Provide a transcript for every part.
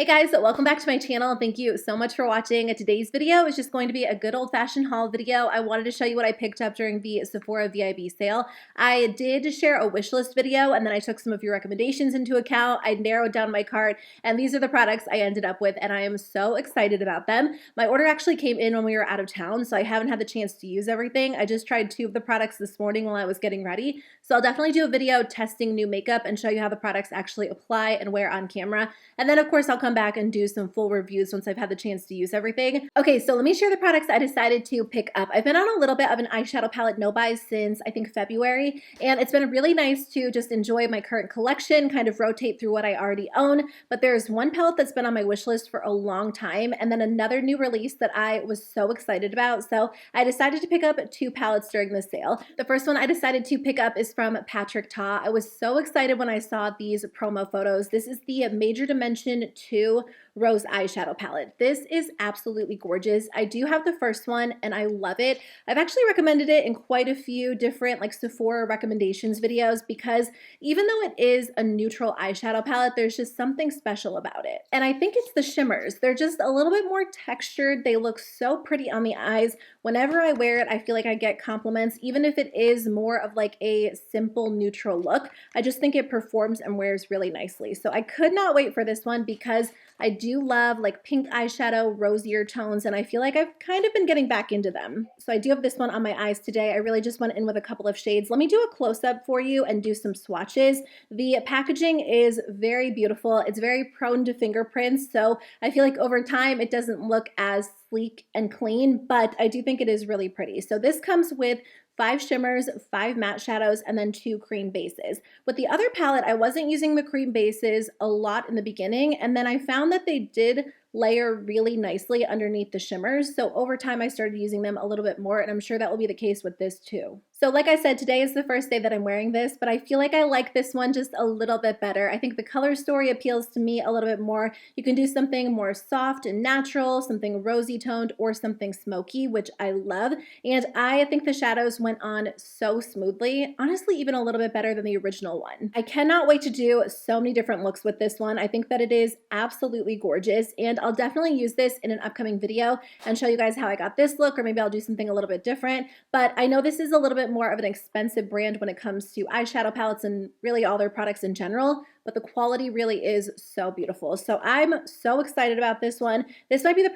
Hey guys, welcome back to my channel. Thank you so much for watching. Today's video is just going to be a good old-fashioned haul video. I wanted to show you what I picked up during the Sephora VIB sale. I did share a wish list video and then I took some of your recommendations into account. I narrowed down my cart and these are the products I ended up with and I am so excited about them. My order actually came in when we were out of town, so I haven't had the chance to use everything. I just tried 2 of the products this morning while I was getting ready. So I'll definitely do a video testing new makeup and show you how the products actually apply and wear on camera. And then of course I'll come back and do some full reviews once I've had the chance to use everything. Okay, so let me share the products I decided to pick up. I've been on a little bit of an eyeshadow palette no-buy since I think February, and it's been really nice to just enjoy my current collection, kind of rotate through what I already own. But there's one palette that's been on my wish list for a long time, and then another new release that I was so excited about. So I decided to pick up 2 palettes during the sale. The first one I decided to pick up is from Patrick Ta. I was so excited when I saw these promo photos. This is the Major Dimension 2 Rose eyeshadow palette. This is absolutely gorgeous. I do have the first one and I love it. I've actually recommended it in quite a few different like Sephora recommendations videos because even though it is a neutral eyeshadow palette, there's just something special about it. And I think it's the shimmers. They're just a little bit more textured. They look so pretty on the eyes. Whenever I wear it, I feel like I get compliments, even if it is more of like a simple neutral look. I just think it performs and wears really nicely. So I could not wait for this one because I do love like pink eyeshadow, rosier tones, and I feel like I've kind of been getting back into them. So I do have this one on my eyes today. I really just went in with a couple of shades. Let me do a close-up for you and do some swatches. The packaging is very beautiful. It's very prone to fingerprints, so I feel like over time it doesn't look as sleek and clean, but I do think it is really pretty. So this comes with 5 shimmers, 5 matte shadows, and then 2 cream bases. With the other palette, I wasn't using the cream bases a lot in the beginning, and then I found that they did layer really nicely underneath the shimmers. So over time, I started using them a little bit more, and I'm sure that will be the case with this too. So like I said, today is the first day that I'm wearing this, but I feel like I like this one just a little bit better. I think the color story appeals to me a little bit more. You can do something more soft and natural, something rosy toned, or something smoky, which I love. And I think the shadows went on so smoothly, honestly, even a little bit better than the original one. I cannot wait to do so many different looks with this one. I think that it is absolutely gorgeous, and I'll definitely use this in an upcoming video and show you guys how I got this look, or maybe I'll do something a little bit different. But I know this is a little bit more of an expensive brand when it comes to eyeshadow palettes and really all their products in general, but the quality really is so beautiful. So I'm so excited about this one. This might be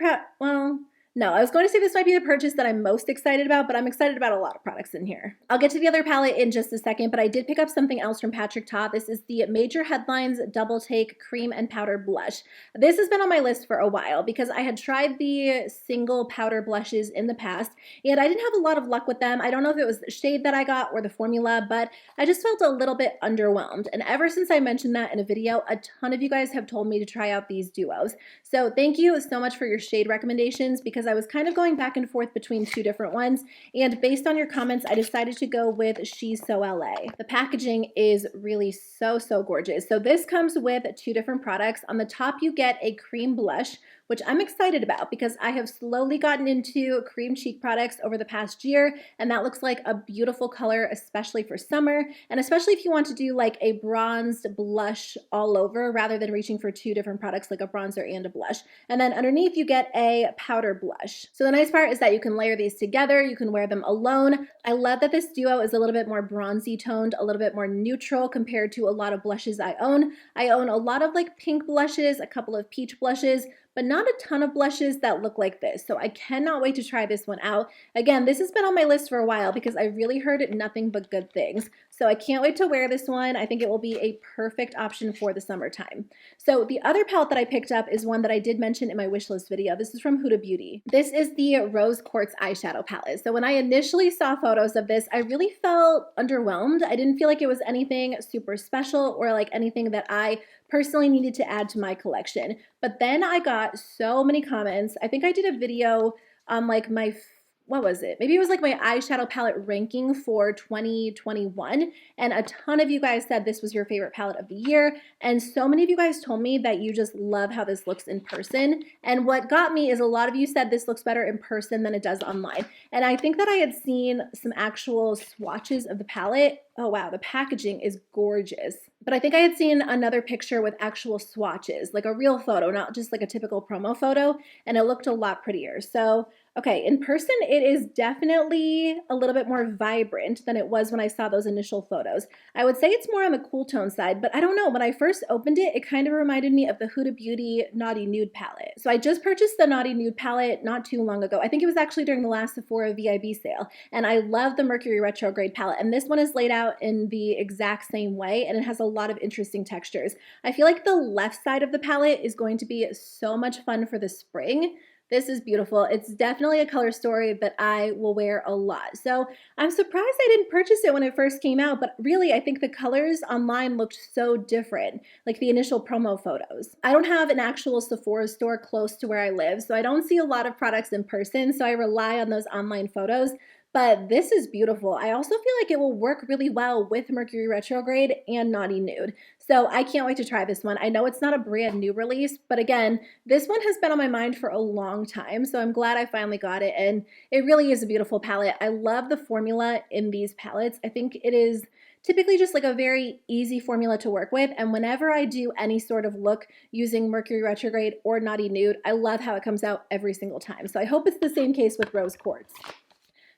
no, I was going to say this might be the purchase that I'm most excited about, but I'm excited about a lot of products in here. I'll get to the other palette in just a second, but I did pick up something else from Patrick Ta. This is the Major Headlines Double Take Cream and Powder Blush. This has been on my list for a while because I had tried the single powder blushes in the past, and I didn't have a lot of luck with them. I don't know if it was the shade that I got or the formula, but I just felt a little bit underwhelmed. And ever since I mentioned that in a video, a ton of you guys have told me to try out these duos. So thank you so much for your shade recommendations because I was kind of going back and forth between 2 different ones, and based on your comments, I decided to go with She's So LA. The packaging is really so gorgeous. So this comes with 2 different products. On the top, you get a cream blush, which I'm excited about because I have slowly gotten into cream cheek products over the past year, and that looks like a beautiful color, especially for summer, and especially if you want to do like a bronzed blush all over rather than reaching for 2 different products like a bronzer and a blush. And then underneath you get a powder blush. So the nice part is that you can layer these together, you can wear them alone. I love that this duo is a little bit more bronzy toned, a little bit more neutral compared to a lot of blushes I own. I own a lot of like pink blushes, a couple of peach blushes, but not a ton of blushes that look like this. So I cannot wait to try this one out. Again, this has been on my list for a while because I really heard nothing but good things. So I can't wait to wear this one. I think it will be a perfect option for the summertime. So the other palette that I picked up is one that I did mention in my wishlist video. This is from Huda Beauty. This is the Rose Quartz eyeshadow palette. So when I initially saw photos of this, I really felt underwhelmed. I didn't feel like it was anything super special or like anything that I personally needed to add to my collection. But then I got so many comments. I think I did a video on like my, what was it? Maybe it was like my eyeshadow palette ranking for 2021. And a ton of you guys said this was your favorite palette of the year. And so many of you guys told me that you just love how this looks in person. And what got me is a lot of you said this looks better in person than it does online. And I think that I had seen some actual swatches of the palette. Oh wow, the packaging is gorgeous. But I think I had seen another picture with actual swatches, like a real photo, not just like a typical promo photo, and it looked a lot prettier. So, okay, in person, it is definitely a little bit more vibrant than it was when I saw those initial photos. I would say it's more on the cool tone side, but I don't know. When I first opened it, it kind of reminded me of the Huda Beauty Naughty Nude palette. So I just purchased the Naughty Nude palette not too long ago. I think it was actually during the last Sephora VIB sale, and I love the Mercury Retrograde palette, and this one is laid out in the exact same way, and it has a lot of interesting textures. I feel like the left side of the palette is going to be so much fun for the spring. This is beautiful. It's definitely a color story that I will wear a lot. So I'm surprised I didn't purchase it when it first came out, but really I think the colors online looked so different, like the initial promo photos. I don't have an actual Sephora store close to where I live, so I don't see a lot of products in person, so I rely on those online photos. But this is beautiful. I also feel like it will work really well with Mercury Retrograde and Naughty Nude. So I can't wait to try this one. I know it's not a brand new release, but again, this one has been on my mind for a long time. So I'm glad I finally got it. And it really is a beautiful palette. I love the formula in these palettes. I think it is typically just like a very easy formula to work with. And whenever I do any sort of look using Mercury Retrograde or Naughty Nude, I love how it comes out every single time. So I hope it's the same case with Rose Quartz.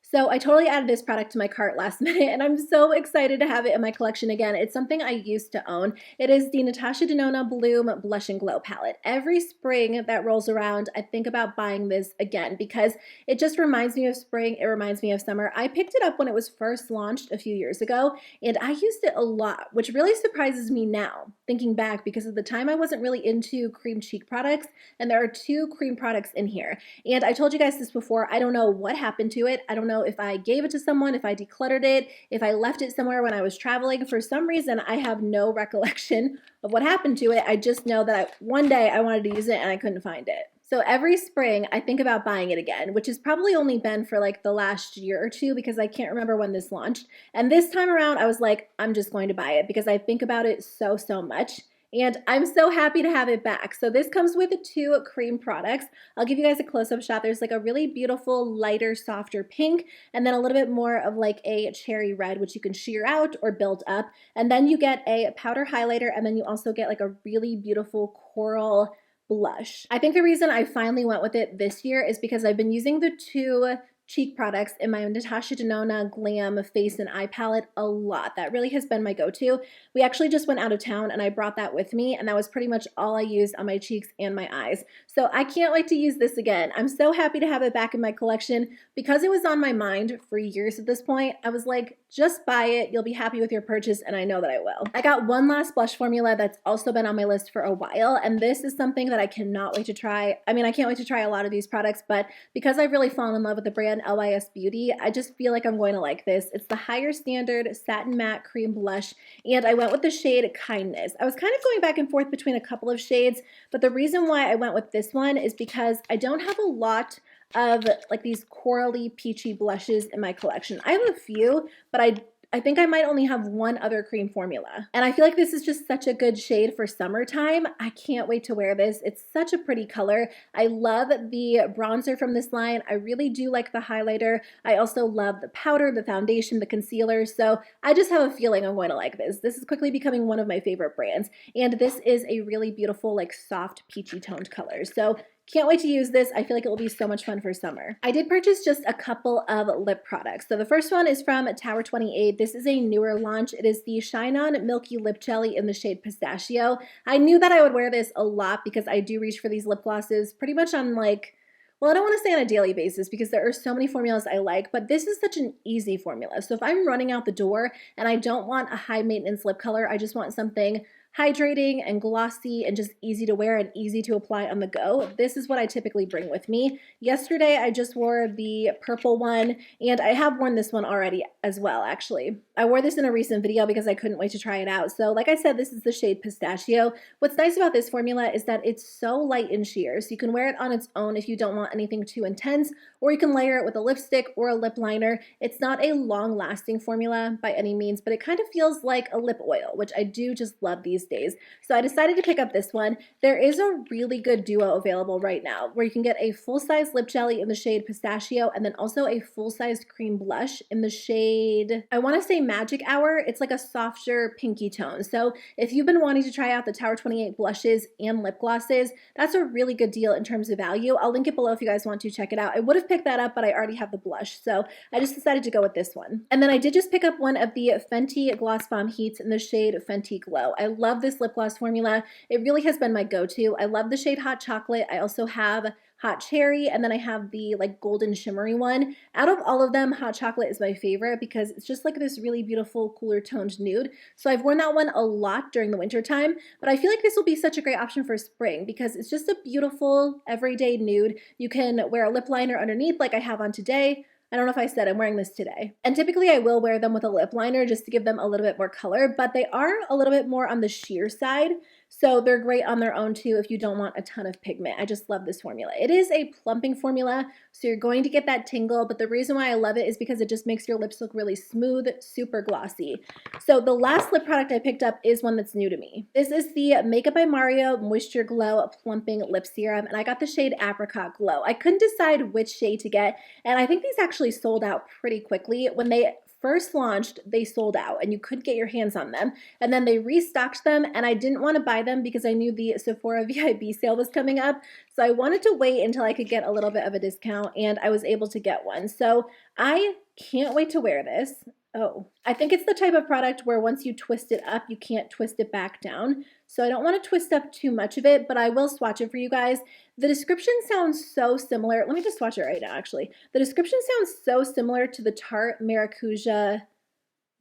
So I totally added this product to my cart last minute, and I'm so excited to have it in my collection again. It's something I used to own. It is the Natasha Denona Bloom Blush and Glow palette. Every spring that rolls around, I think about buying this again because it just reminds me of spring. It reminds me of summer. I picked it up when it was first launched a few years ago, and I used it a lot, which really surprises me now, thinking back, because at the time I wasn't really into cream cheek products, and there are 2 cream products in here. And I told you guys this before, I don't know what happened to it. I don't know if I gave it to someone, if I decluttered it, if I left it somewhere when I was traveling. For some reason, I have no recollection of what happened to it. I just know that one day I wanted to use it and I couldn't find it. So every spring, I think about buying it again, which has probably only been for like the last year or 2 because I can't remember when this launched. And this time around, I was like, I'm just going to buy it because I think about it so much. And I'm so happy to have it back. So this comes with 2 cream products. I'll give you guys a close-up shot. There's like a really beautiful, lighter, softer pink, and then a little bit more of like a cherry red, which you can sheer out or build up. And then you get a powder highlighter, and then you also get like a really beautiful coral blush. I think the reason I finally went with it this year is because I've been using the 2 cheek products in my Natasha Denona Glam Face and Eye Palette a lot. That really has been my go-to. We actually just went out of town and I brought that with me, and that was pretty much all I used on my cheeks and my eyes. So I can't wait to use this again. I'm so happy to have it back in my collection because it was on my mind for years at this point. I was like, just buy it. You'll be happy with your purchase, and I know that I will. I got one last blush formula that's also been on my list for a while, and this is something that I cannot wait to try. I mean, I can't wait to try a lot of these products, but because I've really fallen in love with the brand LYS Beauty, I just feel like I'm going to like this. It's the Higher Standard Satin Matte Cream Blush, and I went with the shade Kindness. I was kind of going back and forth between a couple of shades, but the reason why I went with this one is because I don't have a lot of like these corally peachy blushes in my collection. I have a few, but I think I might only have one other cream formula. And I feel like this is just such a good shade for summertime. I can't wait to wear this. It's such a pretty color. I love the bronzer from this line. I really do like the highlighter. I also love the powder, the foundation, the concealer. So I just have a feeling I'm going to like this. This is quickly becoming one of my favorite brands. And this is a really beautiful, like soft peachy toned color. So can't wait to use this. I feel like it will be so much fun for summer. I did purchase just a couple of lip products. So the first one is from Tower 28. This is a newer launch. It is the ShineOn Milky Lip Jelly in the shade Pistachio. I knew that I would wear this a lot because I do reach for these lip glosses pretty much on like, well, I don't want to say on a daily basis because there are so many formulas I like, but this is such an easy formula. So if I'm running out the door and I don't want a high maintenance lip color, I just want something hydrating and glossy and just easy to wear and easy to apply on the go, this is what I typically bring with me. Yesterday, I just wore the purple one, and I have worn this one already as well, actually. I wore this in a recent video because I couldn't wait to try it out. So like I said, this is the shade Pistachio. What's nice about this formula is that it's so light and sheer, so you can wear it on its own if you don't want anything too intense, or you can layer it with a lipstick or a lip liner. It's not a long-lasting formula by any means, but it kind of feels like a lip oil, which I do just love these these days. So I decided to pick up this one. There is a really good duo available right now where you can get a full-size lip jelly in the shade Pistachio and then also a full-size cream blush in the shade, I want to say Magic Hour. It's like a softer pinky tone. So if you've been wanting to try out the Tower 28 blushes and lip glosses, that's a really good deal in terms of value. I'll link it below if you guys want to check it out. I would have picked that up, but I already have the blush, so I just decided to go with this one. And then I did just pick up one of the Fenty Gloss Bomb Heats in the shade Fenty Glow. I love this lip gloss formula. It really has been my go-to. I love the shade Hot Chocolate. I also have Hot Cherry, and then I have the like golden shimmery one. Out of all of them, Hot Chocolate is my favorite because it's just like this really beautiful cooler toned nude. So I've worn that one a lot during the winter time, but I feel like this will be such a great option for spring because it's just a beautiful everyday nude. You can wear a lip liner underneath like I have on today. I don't know if I said I'm wearing this today. And typically I will wear them with a lip liner just to give them a little bit more color, but they are a little bit more on the sheer side. So they're great on their own too if you don't want a ton of pigment. I just love this formula. It is a plumping formula, so you're going to get that tingle, but the reason why I love it is because it just makes your lips look really smooth, super glossy. So the last lip product I picked up is one that's new to me. This is the Makeup by Mario Moisture Glow Plumping Lip Serum, and I got the shade Apricot Glow. I couldn't decide which shade to get, and I think these actually sold out pretty quickly. When they first launched, they sold out and you couldn't get your hands on them, and then they restocked them, and I didn't want to buy them because I knew the Sephora VIB sale was coming up, so I wanted to wait until I could get a little bit of a discount, and I was able to get one. So I can't wait to wear this. Oh, I think it's the type of product where once you twist it up, you can't twist it back down. So I don't want to twist up too much of it, but I will swatch it for you guys. The description sounds so similar. Let me just swatch it right now, actually. The description sounds so similar to the Tarte Maracuja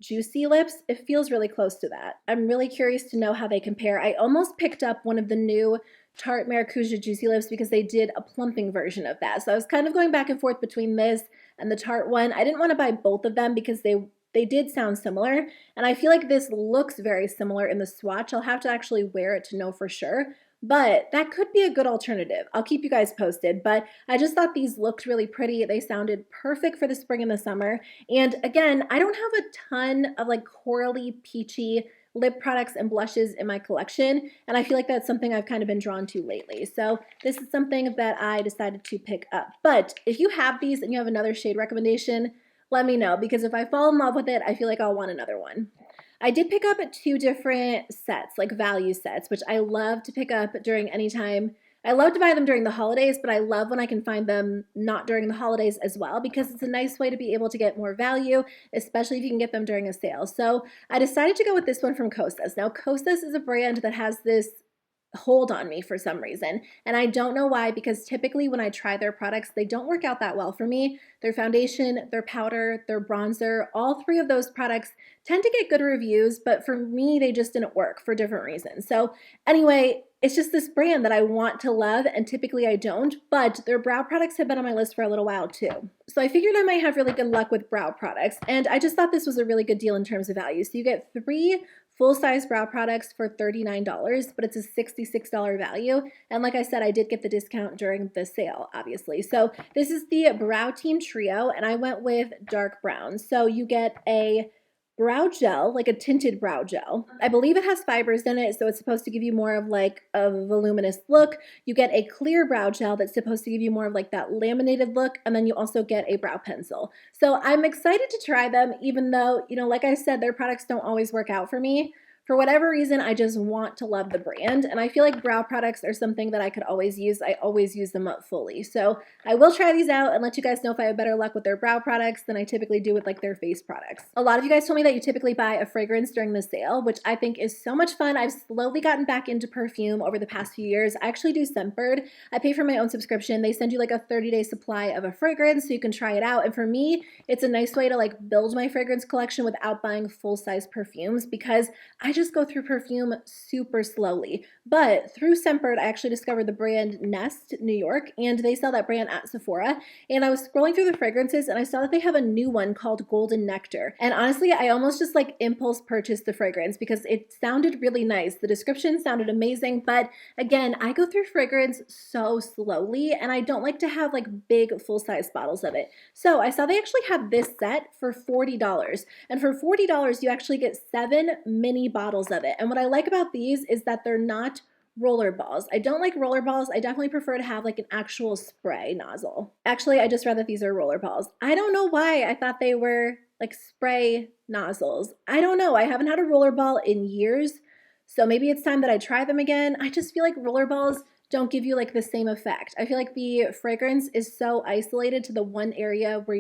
Juicy Lips. It feels really close to that. I'm really curious to know how they compare. I almost picked up one of the new Tarte Maracuja Juicy Lips because they did a plumping version of that. So I was kind of going back and forth between this and the Tarte one. I didn't want to buy both of them because they did sound similar, and I feel like this looks very similar in the swatch. I'll have to actually wear it to know for sure, but that could be a good alternative. I'll keep you guys posted, but I just thought these looked really pretty. They sounded perfect for the spring and the summer, and again, I don't have a ton of like corally, peachy lip products and blushes in my collection, and I feel like that's something I've kind of been drawn to lately. So this is something that I decided to pick up. But if you have these and you have another shade recommendation, let me know, because if I fall in love with it, I feel like I'll want another one. I did pick up 2 different sets, like value sets, which I love to pick up during any time. I love to buy them during the holidays, but I love when I can find them not during the holidays as well, because it's a nice way to be able to get more value, especially if you can get them during a sale. So I decided to go with this one from Kosas. Now, Kosas is a brand that has this hold on me for some reason, and I don't know why, because typically when I try their products, they don't work out that well for me. Their foundation, their powder, their bronzer, all 3 of those products tend to get good reviews, but for me, they just didn't work for different reasons. So anyway, it's just this brand that I want to love, and typically I don't, but their brow products have been on my list for a little while too. So I figured I might have really good luck with brow products, and I just thought this was a really good deal in terms of value. So you get 3 full-size brow products for $39, but it's a $66 value. And like I said, I did get the discount during the sale, obviously. So this is the Brow Team Trio, and I went with dark brown. So you get a brow gel, like a tinted brow gel. I believe it has fibers in it, so it's supposed to give you more of like a voluminous look. You get a clear brow gel that's supposed to give you more of like that laminated look, and then you also get a brow pencil. So I'm excited to try them, even though, you know, like I said, their products don't always work out for me. For whatever reason, I just want to love the brand, and I feel like brow products are something that I could always use. I always use them up fully. So I will try these out and let you guys know if I have better luck with their brow products than I typically do with like their face products. A lot of you guys told me that you typically buy a fragrance during the sale, which I think is so much fun. I've slowly gotten back into perfume over the past few years. I actually do Scentbird. I pay for my own subscription. They send you like a 30-day supply of a fragrance so you can try it out. And for me, it's a nice way to like build my fragrance collection without buying full-size perfumes, because I just go through perfume super slowly. But through Scentbird, I actually discovered the brand Nest New York, and they sell that brand at Sephora. And I was scrolling through the fragrances, and I saw that they have a new one called Golden Nectar. And honestly, I almost just like impulse purchased the fragrance because it sounded really nice. The description sounded amazing, but again, I go through fragrance so slowly, and I don't like to have like big full-size bottles of it. So I saw they actually have this set for $40. And for $40, you actually get 7 mini bottles bottles of it. And what I like about these is that they're not roller balls. I don't like roller balls. I definitely prefer to have like an actual spray nozzle. Actually, I just read that these are roller balls. I don't know why I thought they were like spray nozzles. I don't know. I haven't had a roller ball in years, so maybe it's time that I try them again. I just feel like roller balls don't give you like the same effect. I feel like the fragrance is so isolated to the one area where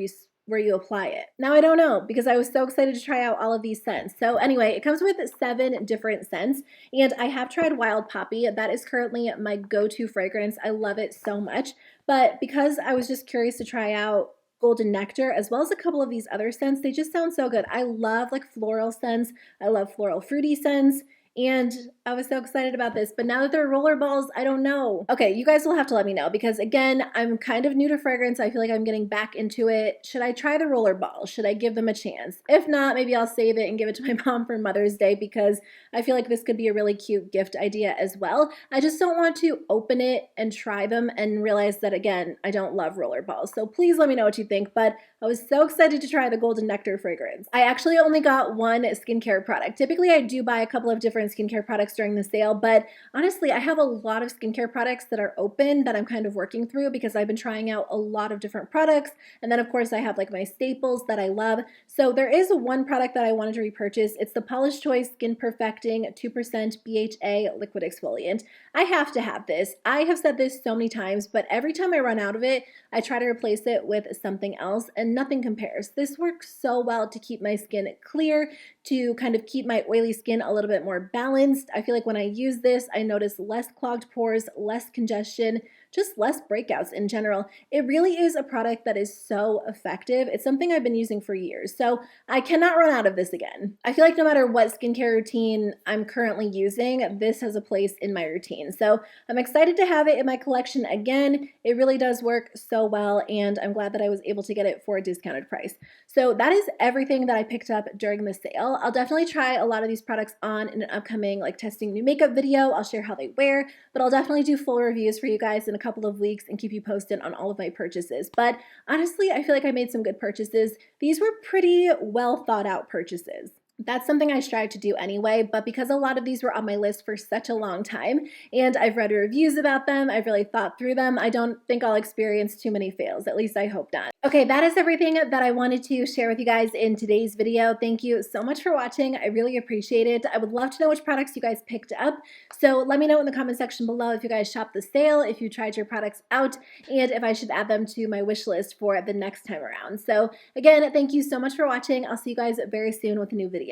you apply it. Now I don't know because I was so excited to try out all of these scents. So anyway, it comes with 7 different scents, and I have tried Wild Poppy. That is currently my go-to fragrance. I love it so much, but because I was just curious to try out Golden Nectar as well as a couple of these other scents, they just sound so good. I love like floral scents. I love floral fruity scents. And I was so excited about this, but now that they're roller balls, I don't know. Okay, you guys will have to let me know because again, I'm kind of new to fragrance. I feel like I'm getting back into it. Should I try the roller balls? Should I give them a chance? If not, maybe I'll save it and give it to my mom for Mother's Day because I feel like this could be a really cute gift idea as well. I just don't want to open it and try them and realize that again, I don't love roller balls. So please let me know what you think, but I was so excited to try the Golden Nectar fragrance. I actually only got one skincare product. Typically I do buy a couple of different skincare products during the sale, but honestly, I have a lot of skincare products that are open that I'm kind of working through because I've been trying out a lot of different products. And then of course I have like my staples that I love. So there is one product that I wanted to repurchase. It's the Polish Choice Skin Perfecting 2% BHA Liquid Exfoliant. I have to have this. I have said this so many times, but every time I run out of it, I try to replace it with something else and nothing compares. This works so well to keep my skin clear, to kind of keep my oily skin a little bit more balanced. I feel like when I use this, I notice less clogged pores, less congestion, just less breakouts in general. It really is a product that is so effective. It's something I've been using for years, so I cannot run out of this again. I feel like no matter what skincare routine I'm currently using, this has a place in my routine. So I'm excited to have it in my collection again. It really does work so well, and I'm glad that I was able to get it for a discounted price. So that is everything that I picked up during the sale. I'll definitely try a lot of these products on in an upcoming like testing new makeup video. I'll share how they wear, but I'll definitely do full reviews for you guys in a couple of weeks and keep you posted on all of my purchases. But honestly, I feel like I made some good purchases. These were pretty well thought out purchases. That's something I strive to do anyway, but because a lot of these were on my list for such a long time and I've read reviews about them, I've really thought through them, I don't think I'll experience too many fails. At least I hope not. Okay, that is everything that I wanted to share with you guys in today's video. Thank you so much for watching. I really appreciate it. I would love to know which products you guys picked up. So let me know in the comment section below if you guys shopped the sale, if you tried your products out, and if I should add them to my wish list for the next time around. So again, thank you so much for watching. I'll see you guys very soon with a new video.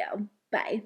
Bye.